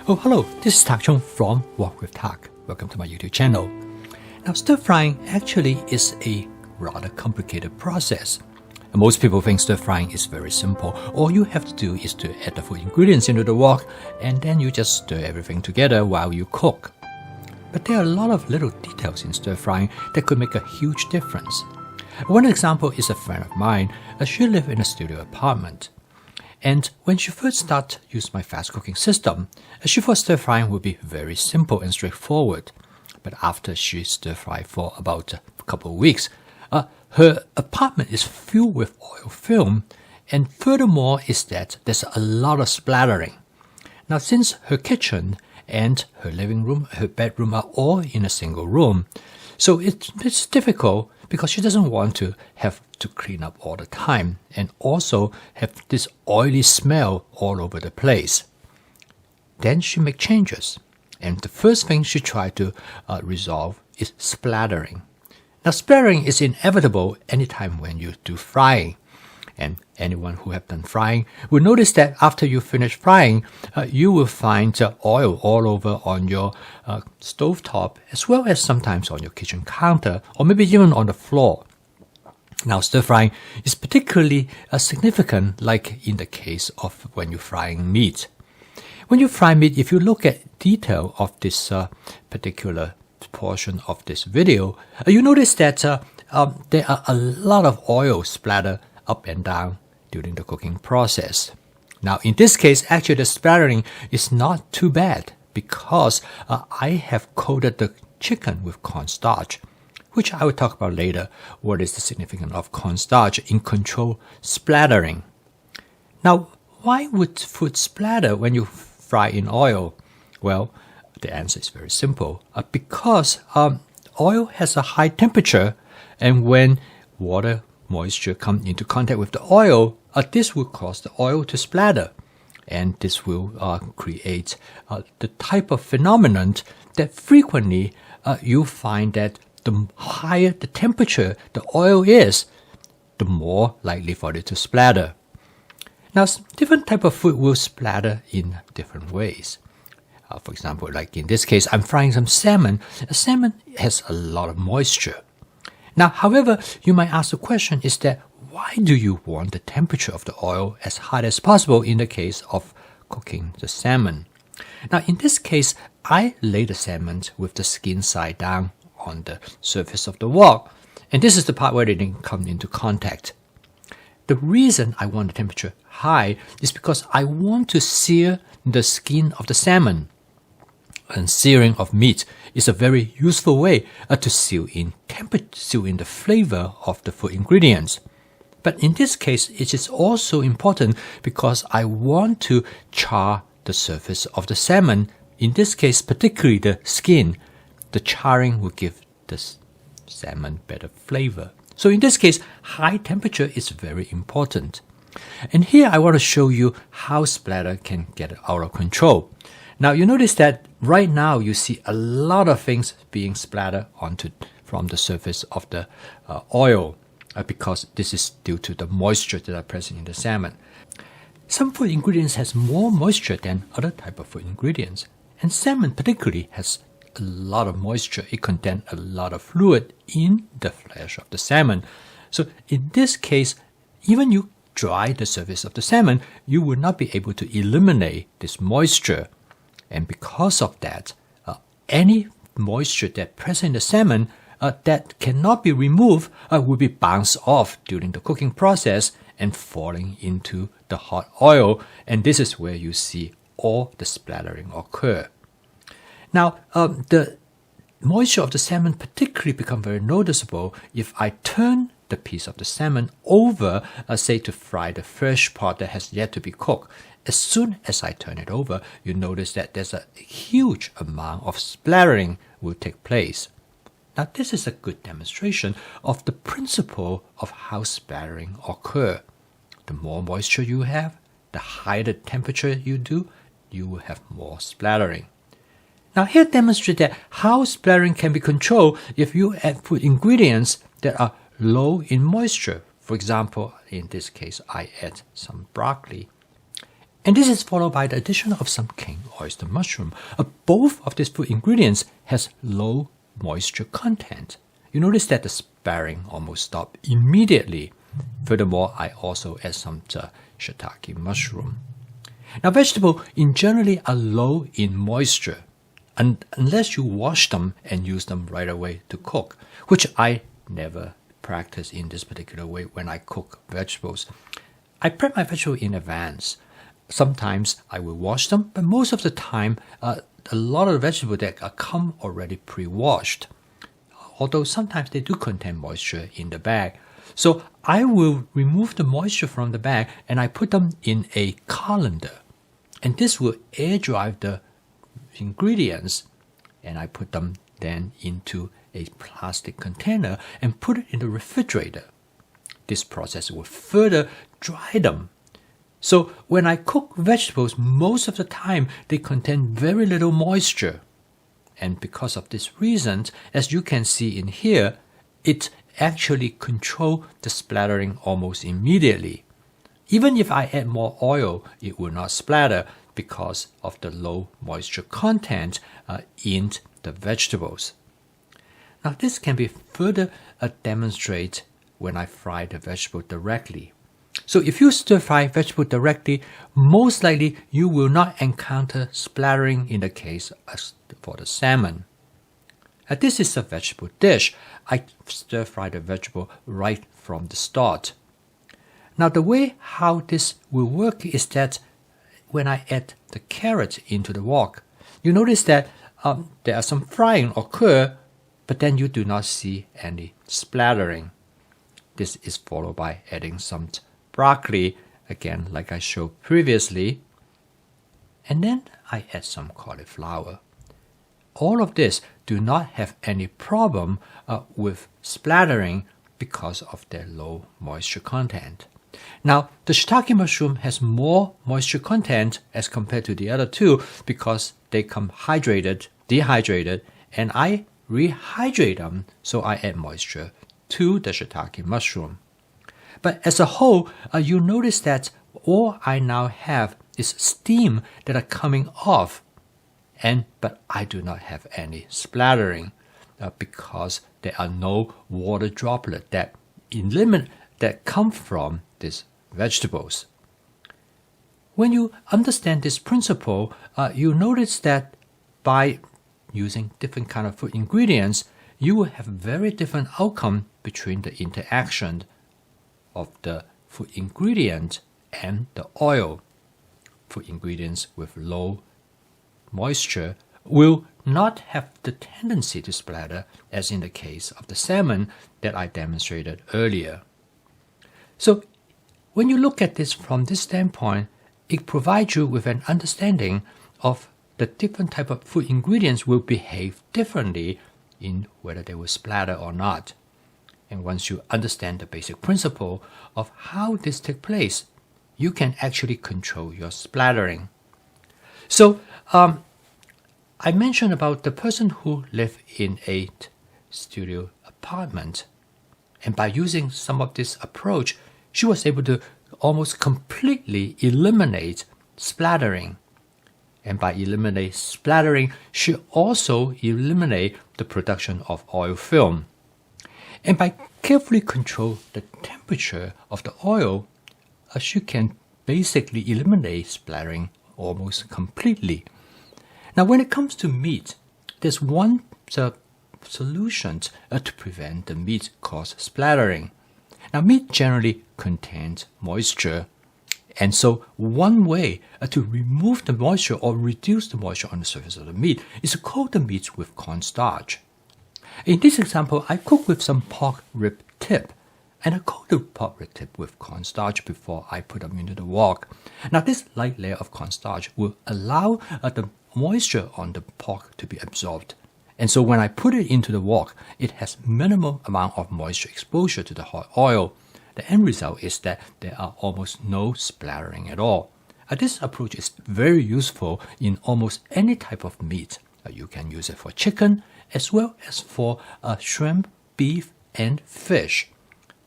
Oh, hello, this is Tak Chung from Walk with Tak. Welcome to my YouTube channel. Now, stir frying actually is a rather complicated process. Most people think stir frying is very simple. All you have to do is to add the food ingredients into the wok and then you just stir everything together while you cook. But there are a lot of little details in stir frying that could make a huge difference. One example is a friend of mine. She lived in a studio apartment. And when she first started to use my fast cooking system, she thought stir frying would be very simple and straightforward. But after she stir fried for about a couple of weeks, her apartment is filled with oil film, and furthermore is that there's a lot of splattering. Now, since her kitchen and her living room, her bedroom are all in a single room, so it's difficult because she doesn't want to have to clean up all the time and also have this oily smell all over the place. Then she make changes, and the first thing she tried to resolve is splattering. Now, splattering is inevitable anytime when you do frying, and anyone who have done frying will notice that after you finish frying, you will find oil all over on your stovetop, as well as sometimes on your kitchen counter, or maybe even on the floor. Now, stir frying is particularly significant, like in the case of when you're frying meat. When you fry meat, if you look at detail of this particular portion of this video, you notice that there are a lot of oil splatter up and down during the cooking process. Now, in this case, actually the splattering is not too bad because I have coated the chicken with cornstarch, which I will talk about later. What is the significance of cornstarch in control splattering? Now, why would food splatter when you fry in oil? Well, the answer is very simple. Because oil has a high temperature, and when water moisture comes into contact with the oil, this will cause the oil to splatter. And this will create the type of phenomenon that frequently you find that the higher the temperature the oil is, the more likely for it to splatter. Now, different type of food will splatter in different ways. For example, like in this case, I'm frying some salmon. Salmon has a lot of moisture. Now, however, you might ask the question is that why do you want the temperature of the oil as high as possible in the case of cooking the salmon? Now, in this case, I lay the salmon with the skin side down on the surface of the wok, and this is the part where they didn't come into contact. The reason I want the temperature high is because I want to sear the skin of the salmon. And searing of meat is a very useful way to seal in the flavor of the food ingredients. But in this case, it is also important because I want to char the surface of the salmon. In this case, particularly the skin. The charring will give the salmon better flavor. So in this case, high temperature is very important. And here I want to show you how splatter can get out of control. Now, you notice that right now you see a lot of things being splattered from the surface of the oil because this is due to the moisture that are present in the salmon. Some food ingredients has more moisture than other type of food ingredients, and salmon particularly has a lot of moisture. It contains a lot of fluid in the flesh of the salmon. So in this case, even you dry the surface of the salmon, you will not be able to eliminate this moisture. And because of that, any moisture that present in the salmon that cannot be removed will be bounced off during the cooking process and falling into the hot oil. And this is where you see all the splattering occur. Now, the moisture of the salmon particularly become very noticeable if I turn the piece of the salmon over, say to fry the fresh part that has yet to be cooked. As soon as I turn it over, you notice that there's a huge amount of splattering will take place. Now, this is a good demonstration of the principle of how splattering occur. The more moisture you have, the higher the temperature you do, you will have more splattering. Now, here demonstrate that how splattering can be controlled if you add food ingredients that are low in moisture. For example, in this case, I add some broccoli. And this is followed by the addition of some king oyster mushroom. Both of these food ingredients has low moisture content. You notice that the splattering almost stopped immediately. Furthermore, I also add some shiitake mushroom. Now, vegetables in generally are low in moisture, unless you wash them and use them right away to cook, which I never practice in this particular way when I cook vegetables. I prep my vegetables in advance. Sometimes I will wash them, but most of the time, a lot of the vegetables that come already pre-washed. Although sometimes they do contain moisture in the bag. So I will remove the moisture from the bag and I put them in a colander. And this will air dry the ingredients, and I put them then into a plastic container and put it in the refrigerator. This process will further dry them. So when I cook vegetables, most of the time they contain very little moisture. And because of this reason, as you can see in here, it actually controls the splattering almost immediately. Even if I add more oil, it will not splatter because of the low moisture content in the vegetables. Now this can be further demonstrated when I fry the vegetable directly. So if you stir fry vegetable directly, most likely you will not encounter splattering in the case for the salmon. This is a vegetable dish. I stir fry the vegetable right from the start. Now the way how this will work is that when I add the carrot into the wok, you notice that there are some frying occur, but then you do not see any splattering. This is followed by adding some broccoli, again like I showed previously, and then I add some cauliflower. All of this do not have any problem with splattering because of their low moisture content. Now, the shiitake mushroom has more moisture content as compared to the other two because they come dehydrated, and I rehydrate them, so I add moisture to the shiitake mushroom. But as a whole, you notice that all I now have is steam that are coming off, but I do not have any splattering because there are no water droplets that come from these vegetables. When you understand this principle, you notice that by using different kind of food ingredients, you will have very different outcome between the interaction of the food ingredient and the oil. Food ingredients with low moisture will not have the tendency to splatter as in the case of the salmon that I demonstrated earlier. So when you look at this from this standpoint, it provides you with an understanding of the different type of food ingredients will behave differently in whether they will splatter or not. And once you understand the basic principle of how this takes place, you can actually control your splattering. So I mentioned about the person who lived in a studio apartment. And by using some of this approach, she was able to almost completely eliminate splattering. And by eliminate splattering, she also eliminated the production of oil film. And by carefully control the temperature of the oil, she can basically eliminate splattering almost completely. Now, when it comes to meat, there's one solution to prevent the meat cause splattering. Now, meat generally contains moisture, and so one way to remove the moisture or reduce the moisture on the surface of the meat is to coat the meat with cornstarch. In this example, I cook with some pork rib tip, and I coat the pork rib tip with cornstarch before I put them into the wok. Now, this light layer of cornstarch will allow the moisture on the pork to be absorbed. And so when I put it into the wok, it has minimum amount of moisture exposure to the hot oil. The end result is that there are almost no splattering at all. This approach is very useful in almost any type of meat. You can use it for chicken as well as for shrimp, beef, and fish.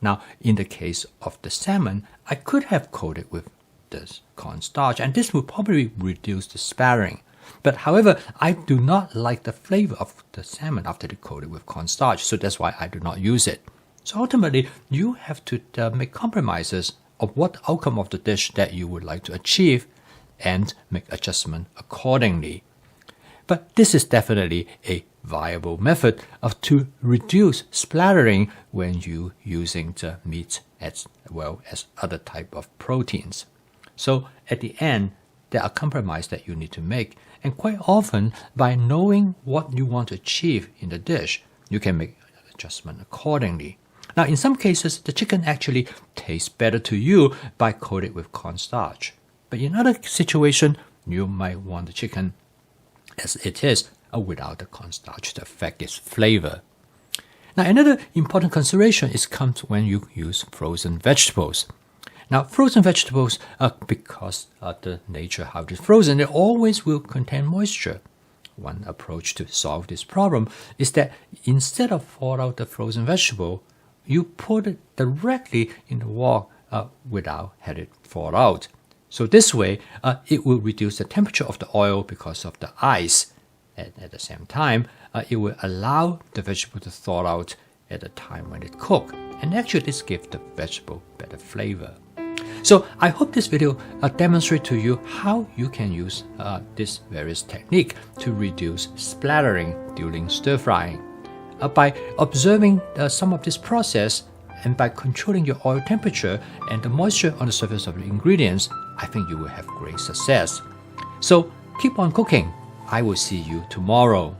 Now, in the case of the salmon, I could have coated with the cornstarch, and this will probably reduce the splattering. But however, I do not like the flavor of the salmon after they coat it with cornstarch, so that's why I do not use it. So ultimately, you have to make compromises of what outcome of the dish that you would like to achieve and make adjustment accordingly. But this is definitely a viable method to reduce splattering when you using the meat as well as other type of proteins. So at the end, there are compromises that you need to make, and quite often by knowing what you want to achieve in the dish, you can make an adjustment accordingly. Now in some cases, the chicken actually tastes better to you by coating with cornstarch. But in other situations, you might want the chicken as it is without the cornstarch to affect its flavor. Now another important consideration comes when you use frozen vegetables. Now frozen vegetables, because of the nature how they're frozen, they always will contain moisture. One approach to solve this problem is that instead of thaw out the frozen vegetable, you put it directly in the wok without having it thaw out. So this way, it will reduce the temperature of the oil because of the ice. And at the same time, it will allow the vegetable to thaw out at the time when it cooks. And actually, this gives the vegetable better flavor. So I hope this video demonstrates to you how you can use this various technique to reduce splattering during stir frying. By observing some of this process, and by controlling your oil temperature and the moisture on the surface of the ingredients, I think you will have great success. So keep on cooking. I will see you tomorrow.